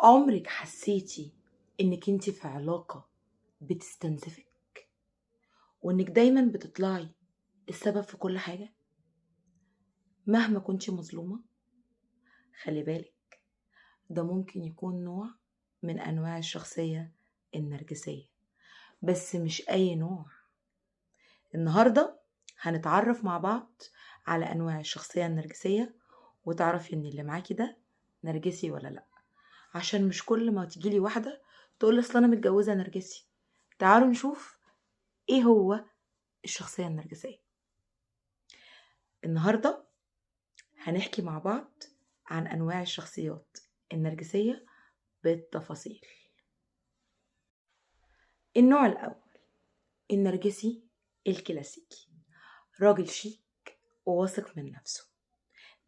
عمرك حسيتي انك انت في علاقة بتستنزفك وانك دايما بتطلعي السبب في كل حاجة مهما كنتي مظلومة؟ خلي بالك، ده ممكن يكون نوع من انواع الشخصية النرجسية، بس مش اي نوع. النهاردة هنتعرف مع بعض على انواع الشخصية النرجسية وتعرفي ان اللي معاكي ده نرجسي ولا لا، عشان مش كل ما تجيلي واحدة تقول اصل انا متجوزة نرجسي. تعالوا نشوف ايه هو الشخصية النرجسية. النهاردة هنحكي مع بعض عن انواع الشخصيات النرجسية بالتفاصيل. النوع الاول، النرجسي الكلاسيكي، راجل شيك وواثق من نفسه،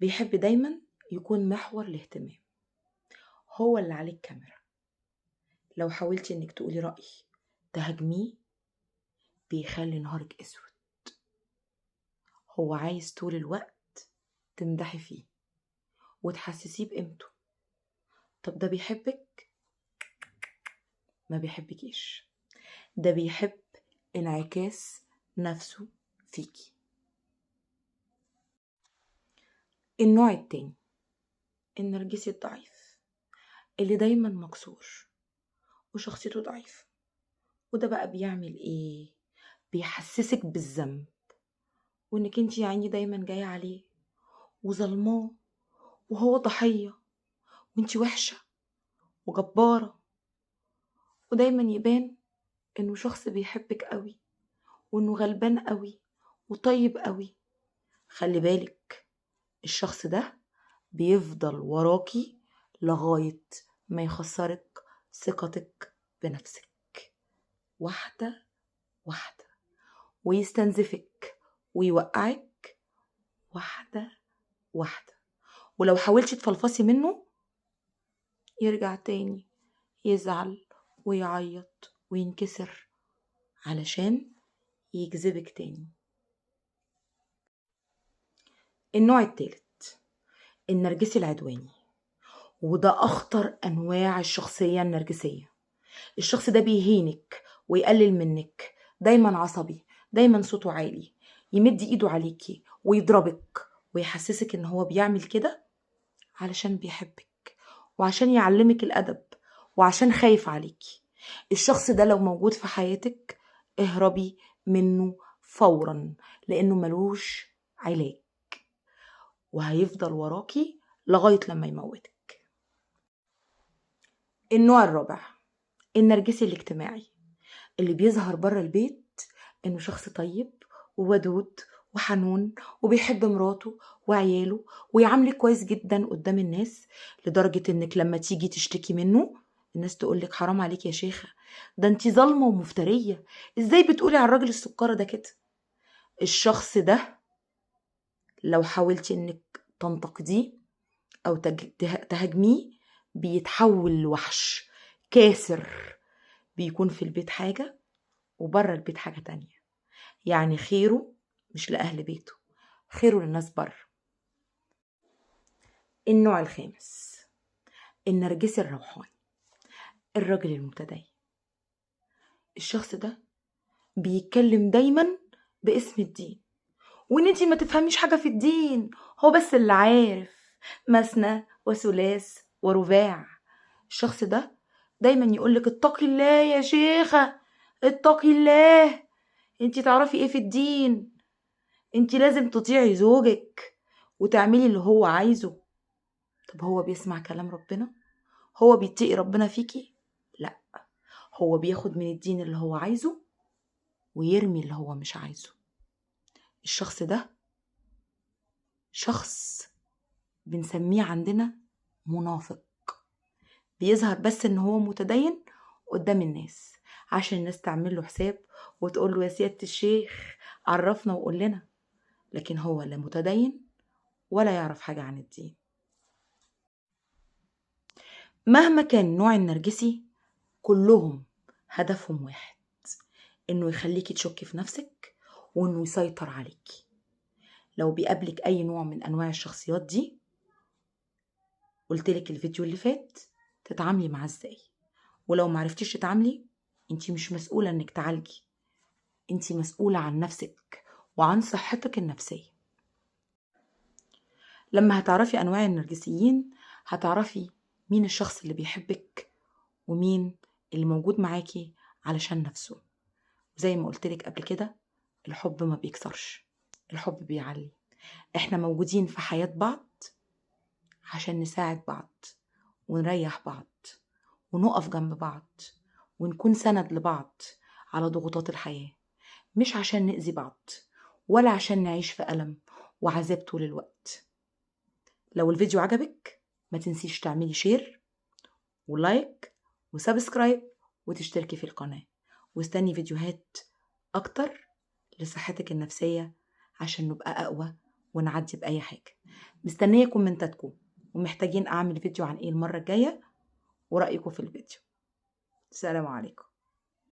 بيحب دايما يكون محور الاهتمام، هو اللي عليه الكاميرا. لو حاولتي انك تقولي رأي تهاجميه بيخلي نهارك اسود. هو عايز طول الوقت تمدحي فيه وتحسسيه بقيمته. طب ده بيحبك؟ ما بيحبكيش، ده بيحب انعكاس نفسه فيكي. النوع التاني، النرجسي الضعيف اللي دايما مكسور وشخصيته ضعيفة، وده بقى بيعمل ايه؟ بيحسسك بالذنب وانك انتي يعني دايما جاية عليه وظلماه وهو ضحية وانتي وحشة وجبارة، ودايما يبان انه شخص بيحبك قوي وانه غلبان قوي وطيب قوي. خلي بالك، الشخص ده بيفضل وراكي لغاية ما يخسرك ثقتك بنفسك واحدة واحدة، ويستنزفك ويوقعك واحدة واحدة. ولو حاولتي تفلفصي منه يرجع تاني يزعل ويعيط وينكسر علشان يجذبك تاني. النوع التالت، النرجسي العدواني، وده أخطر أنواع الشخصية النرجسية. الشخص ده بيهينك ويقلل منك، دايما عصبي، دايما صوته عالي، يمد ايده عليكي ويضربك ويحسسك ان هو بيعمل كده علشان بيحبك وعشان يعلمك الأدب وعشان خايف عليكي. الشخص ده لو موجود في حياتك اهربي منه فورا، لأنه ملوش علاج وهيفضل وراكي لغاية لما يموتك. النوع الرابع، النرجسي الاجتماعي، اللي بيظهر بره البيت انه شخص طيب وودود وحنون وبيحب مراته وعياله ويعاملك كويس جدا قدام الناس، لدرجة انك لما تيجي تشتكي منه الناس تقولك حرام عليك يا شيخة، ده انتي ظالمة ومفترية، ازاي بتقولي على الراجل السكرة ده كده؟ الشخص ده لو حاولتي انك تنتقديه او تهاجميه بيتحول لوحش كاسر، بيكون في البيت حاجة وبره البيت حاجة تانية. يعني خيره مش لأهل بيته، خيره للناس بره. النوع الخامس، النرجسي الروحاني، الراجل المتدين. الشخص ده بيتكلم دايما باسم الدين، وان انتي ما تفهميش حاجة في الدين، هو بس اللي عارف مثنى وثلاث ورباع. الشخص ده دايما يقولك اتقي الله يا شيخة، اتقي الله، انتي تعرفي ايه في الدين، انتي لازم تطيعي زوجك وتعملي اللي هو عايزه. طب هو بيسمع كلام ربنا؟ هو بيتقي ربنا فيكي؟ لا، هو بياخد من الدين اللي هو عايزه ويرمي اللي هو مش عايزه. الشخص ده شخص بنسميه عندنا منافق، بيظهر بس ان هو متدين قدام الناس عشان الناس تعمل له حساب وتقول له يا سيادة الشيخ عرفنا وقول لنا، لكن هو لا متدين ولا يعرف حاجة عن الدين. مهما كان نوع النرجسي كلهم هدفهم واحد، انه يخليكي تشكي في نفسك وانه يسيطر عليكي. لو بيقابلك اي نوع من انواع الشخصيات دي، قلتلك الفيديو اللي فات تتعاملي معاه ازاي. ولو معرفتيش تتعاملي، انتي مش مسؤولة انك تعالجي، انتي مسؤولة عن نفسك وعن صحتك النفسية. لما هتعرفي انواع النرجسيين هتعرفي مين الشخص اللي بيحبك ومين اللي موجود معاكي علشان نفسه. زي ما قلتلك قبل كده، الحب ما بيكسرش، الحب بيعلي. احنا موجودين في حياة بعض عشان نساعد بعض ونريح بعض ونقف جنب بعض ونكون سند لبعض على ضغوطات الحياة، مش عشان نأذي بعض ولا عشان نعيش في ألم وعذاب طول الوقت. لو الفيديو عجبك ما تنسيش تعملي شير ولايك وسبسكرايب وتشتركي في القناة، واستني فيديوهات أكتر لصحتك النفسية عشان نبقى أقوى ونعدي بأي حاجة. مستنية كومنتاتكم ومحتاجين أعمل فيديو عن إيه المرة الجاية ورأيكم في الفيديو. السلام عليكم.